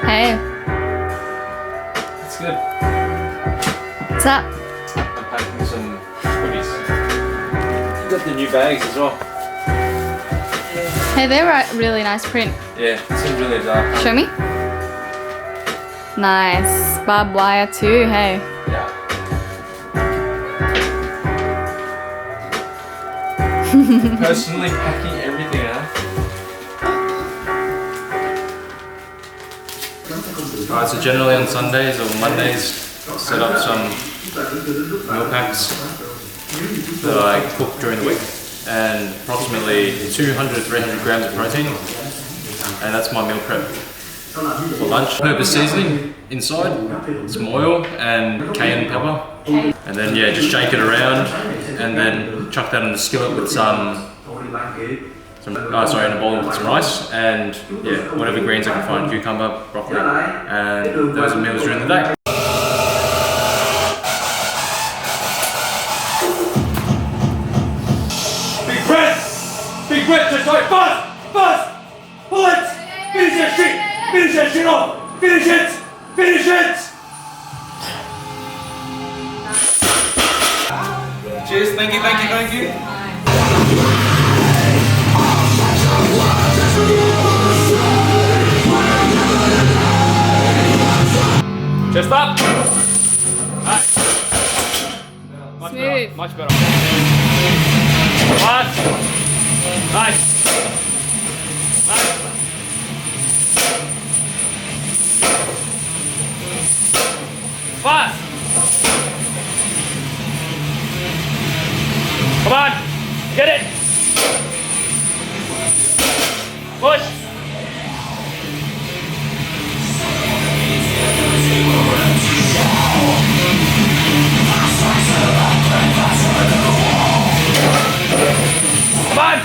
Hey. It's good. What's up? I'm packing some goodies. You got the new bags as well. Hey, they're a really nice print. Yeah, it seems really dark. Show me. Nice. Barbed wire too, hey. Yeah. Personally packing everything out. Alright, so generally on Sundays or Mondays, set up some meal packs that I cook during the week, and approximately 200-300 grams of protein, and that's my meal prep for lunch. Purpose seasoning inside, some oil and cayenne pepper, and then yeah, just shake it around, and then chuck that in the skillet with in a bowl with some rice, and yeah, whatever greens I can find, cucumber, broccoli, and those are meals during the day. Big grip, just like buzz, pull it, finish that shit off, finish it. Cheers, thank you. Chest up. Nice. Much better. Nice. Fast. Come on, get it. Push. Come on.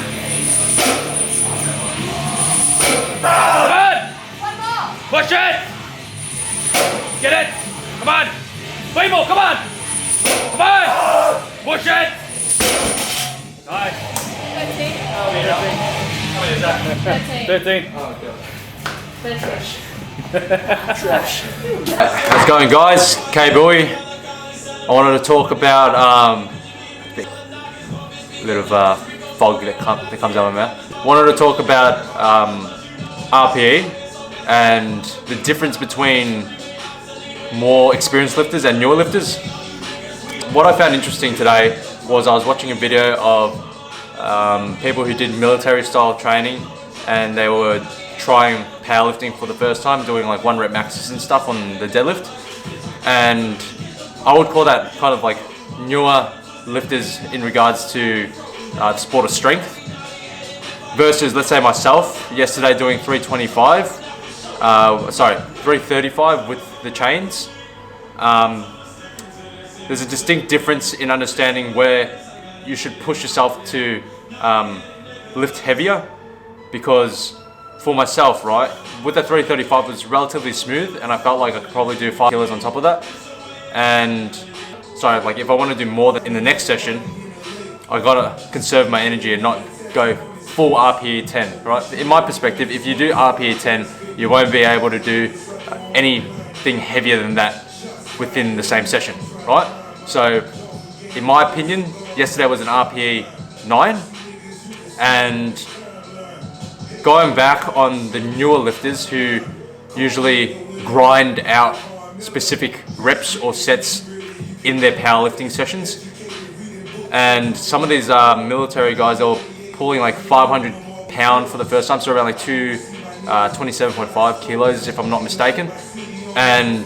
One more. Push it. Get it. Come on. Way more. Come on. Push it. Nice. 13. Oh, God. 13. How's it going, guys? KBOOEY. I wanted to talk about a bit of fog that comes out of my mouth. Wanted to talk about RPE and the difference between more experienced lifters and newer lifters. What I found interesting today was I was watching a video of people who did military style training, and they were trying powerlifting for the first time, doing like 1 rep maxes and stuff on the deadlift. And I would call that kind of like newer lifters in regards to the sport of strength, versus let's say myself yesterday doing 335 with the chains. There's a distinct difference in understanding where you should push yourself to lift heavier, because for myself, right, with the 335 it was relatively smooth, and I felt like I could probably do 5 kilos on top of that. And so like if I want to do more in the next session, I gotta conserve my energy and not go full RPE 10, right? In my perspective, if you do RPE 10, you won't be able to do anything heavier than that within the same session, right? So in my opinion, yesterday was an RPE 9, and going back on the newer lifters who usually grind out specific reps or sets in their powerlifting sessions, and some of these military guys, they were pulling like 500 pound for the first time, so around like 27.5 kilos if I'm not mistaken, and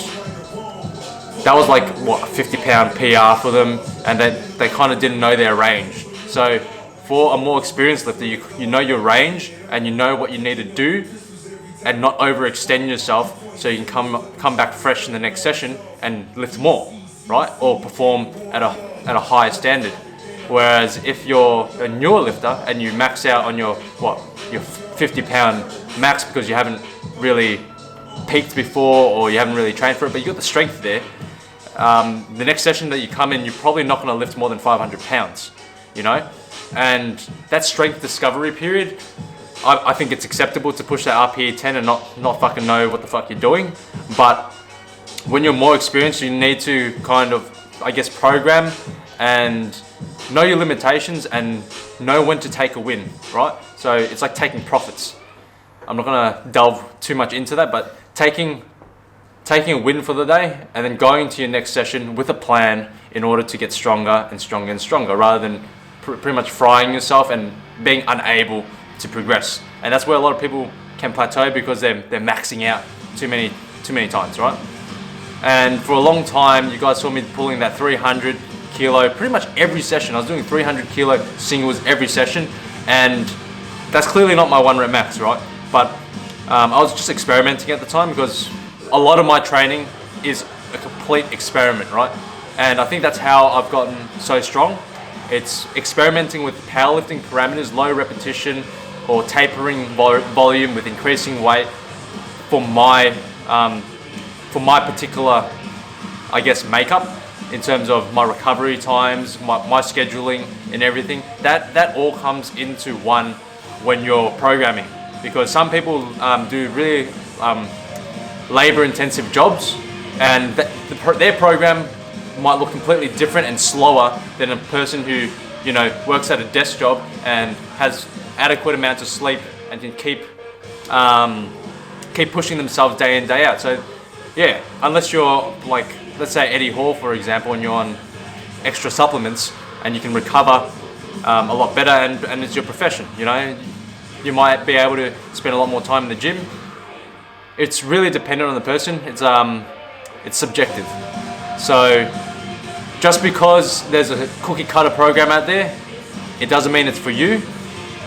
that was like what, 50 pound PR for them, and they kind of didn't know their range. So for a more experienced lifter, you know your range and you know what you need to do, and not overextend yourself, so you can come back fresh in the next session and lift more, right? Or perform at a higher standard. Whereas if you're a newer lifter and you max out on your 50 pound max because you haven't really peaked before or you haven't really trained for it, but you got the strength there, the next session that you come in, you're probably not going to lift more than 500 pounds, you know? And that strength discovery period I think it's acceptable to push that RPE 10 and not fucking know what the fuck you're doing. But when you're more experienced, you need to kind of, I guess, program and know your limitations and know when to take a win, right? So it's like taking profits. I'm not gonna delve too much into that, but taking a win for the day and then going to your next session with a plan in order to get stronger and stronger and stronger, rather than pretty much frying yourself and being unable to progress. And that's where a lot of people can plateau, because they're maxing out too many times, right? And for a long time, you guys saw me pulling that 300 kilo pretty much every session. I was doing 300 kilo singles every session, and that's clearly not my 1 rep max, right? But I was just experimenting at the time, because a lot of my training is a complete experiment, right? And I think that's how I've gotten so strong. It's experimenting with powerlifting parameters, low repetition, or tapering volume with increasing weight for my particular, I guess, makeup in terms of my recovery times, my scheduling and everything. That all comes into one when you're programming, because some people do really labor-intensive jobs, and their program might look completely different and slower than a person who, you know, works at a desk job and has adequate amounts of sleep and can keep pushing themselves day in, day out. So yeah, unless you're like, let's say Eddie Hall, for example, and you're on extra supplements and you can recover a lot better, and it's your profession, you know, you might be able to spend a lot more time in the gym. It's really dependent on the person. It's subjective. So just because there's a cookie cutter program out there, it doesn't mean it's for you.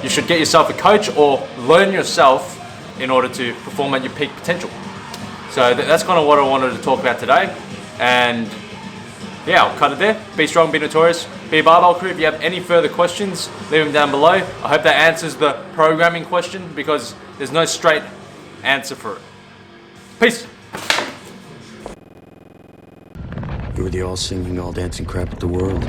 You should get yourself a coach or learn yourself in order to perform at your peak potential. So that's kind of what I wanted to talk about today. And yeah, I'll cut it there. Be strong, be notorious, be a Barbell Crew. If you have any further questions, leave them down below. I hope that answers the programming question, because there's no straight answer for it. Peace. You were the all-singing, all-dancing crap at the world.